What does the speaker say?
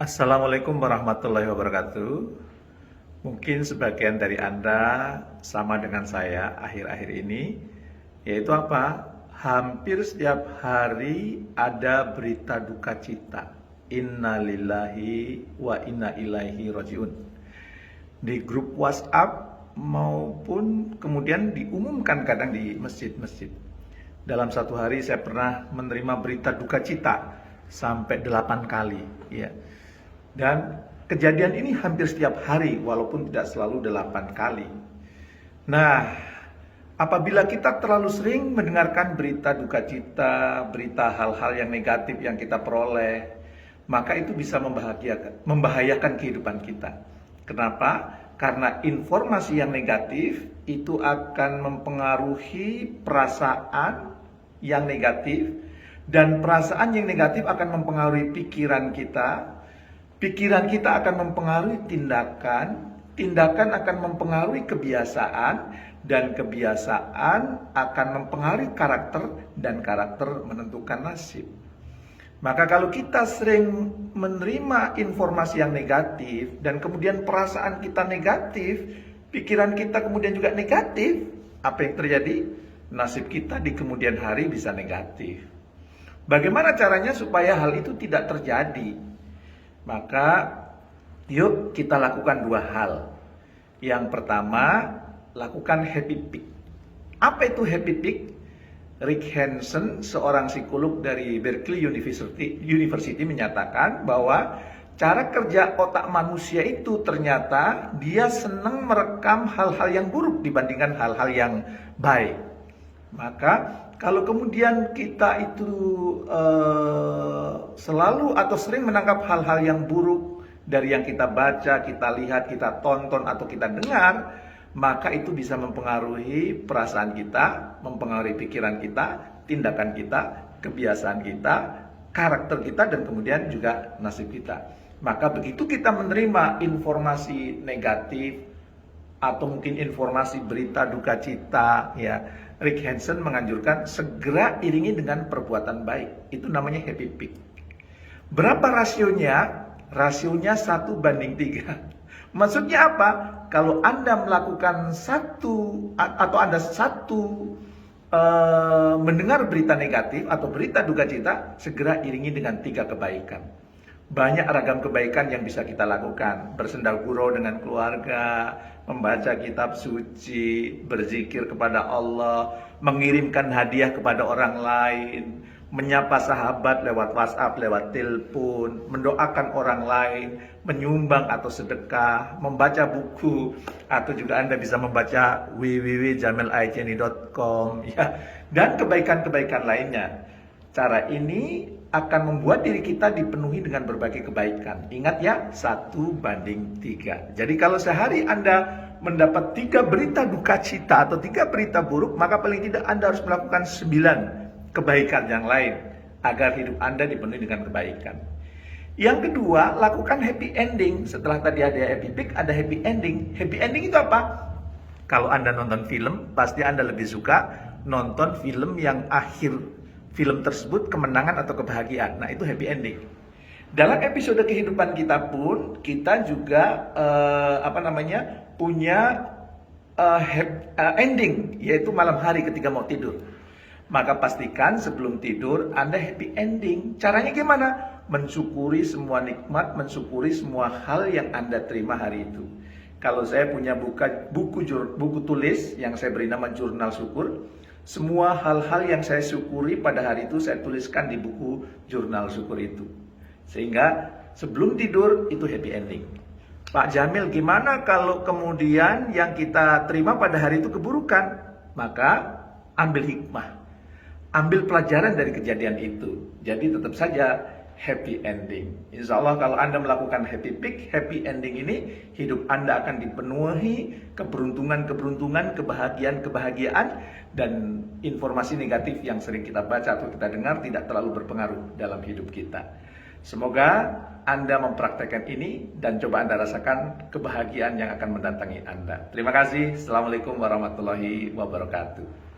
Assalamualaikum warahmatullahi wabarakatuh. Mungkin sebagian dari Anda sama dengan saya akhir-akhir ini, yaitu apa? Hampir setiap hari ada berita duka cita. Inna lillahi wa inna ilaihi rajiun. Di grup WhatsApp maupun kemudian diumumkan kadang di masjid-masjid. Dalam satu hari saya pernah menerima berita duka cita sampai 8 kali, ya. Dan kejadian ini hampir setiap hari walaupun tidak selalu 8 kali. Nah, apabila kita terlalu sering mendengarkan berita duka cita, berita hal-hal yang negatif yang kita peroleh, maka itu bisa membahayakan kehidupan kita. Kenapa? Karena informasi yang negatif itu akan mempengaruhi perasaan yang negatif, dan perasaan yang negatif akan mempengaruhi pikiran kita. Pikiran kita akan mempengaruhi tindakan, tindakan akan mempengaruhi kebiasaan, dan kebiasaan akan mempengaruhi karakter, dan karakter menentukan nasib. Maka kalau kita sering menerima informasi yang negatif, dan kemudian perasaan kita negatif, pikiran kita kemudian juga negatif, apa yang terjadi? Nasib kita di kemudian hari bisa negatif. Bagaimana caranya supaya hal itu tidak terjadi? Maka yuk kita lakukan dua hal. Yang pertama, lakukan happy peak. Apa itu happy peak? Rick Hanson, seorang psikolog dari Berkeley University menyatakan bahwa cara kerja otak manusia itu ternyata dia senang merekam hal-hal yang buruk dibandingkan hal-hal yang baik. Maka kalau kemudian kita itu selalu atau sering menangkap hal-hal yang buruk dari yang kita baca, kita lihat, kita tonton, atau kita dengar, maka itu bisa mempengaruhi perasaan kita, mempengaruhi pikiran kita, tindakan kita, kebiasaan kita, karakter kita, dan kemudian juga nasib kita. Maka begitu kita menerima informasi negatif atau mungkin informasi berita duka cita, ya, Rick Hanson menganjurkan segera iringi dengan perbuatan baik. Itu namanya happy peak. Berapa rasionya? Rasionya 1:3. Maksudnya apa? Kalau Anda melakukan mendengar berita negatif atau berita duka cita, segera iringi dengan 3 kebaikan. Banyak ragam kebaikan yang bisa kita lakukan. Bersenda gurau dengan keluarga, membaca kitab suci, berzikir kepada Allah, mengirimkan hadiah kepada orang lain, menyapa sahabat lewat WhatsApp, lewat telepon, mendoakan orang lain, menyumbang atau sedekah, membaca buku, atau juga Anda bisa membaca www.jamilaijeni.com, ya, dan kebaikan-kebaikan lainnya. Cara ini akan membuat diri kita dipenuhi dengan berbagai kebaikan. Ingat ya, 1:3. Jadi kalau sehari Anda mendapat 3 berita duka cita atau 3 berita buruk, maka paling tidak Anda harus melakukan 9 kebaikan yang lain agar hidup Anda dipenuhi dengan kebaikan. Yang kedua, lakukan happy ending. Setelah tadi ada happy peak, ada happy ending. Happy ending itu apa? Kalau Anda nonton film, pasti Anda lebih suka nonton film yang akhir film tersebut kemenangan atau kebahagiaan. Nah, itu happy ending. Dalam episode kehidupan kita pun, kita juga punya ending, yaitu malam hari ketika mau tidur. Maka pastikan sebelum tidur Anda happy ending. Caranya gimana? Mensyukuri semua nikmat, mensyukuri semua hal yang Anda terima hari itu. Kalau saya punya buku tulis yang saya beri nama Jurnal Syukur. Semua hal-hal yang saya syukuri pada hari itu saya tuliskan di buku Jurnal Syukur itu. Sehingga sebelum tidur itu happy ending. Pak Jamil, gimana kalau kemudian yang kita terima pada hari itu keburukan? Maka ambil hikmah. Ambil pelajaran dari kejadian itu. Jadi tetap saja happy ending. Insya Allah kalau Anda melakukan happy peak, happy ending ini, hidup Anda akan dipenuhi keberuntungan, kebahagiaan, dan informasi negatif yang sering kita baca atau kita dengar tidak terlalu berpengaruh dalam hidup kita. Semoga Anda mempraktekkan ini dan coba Anda rasakan kebahagiaan yang akan mendatangi Anda. Terima kasih. Assalamualaikum warahmatullahi wabarakatuh.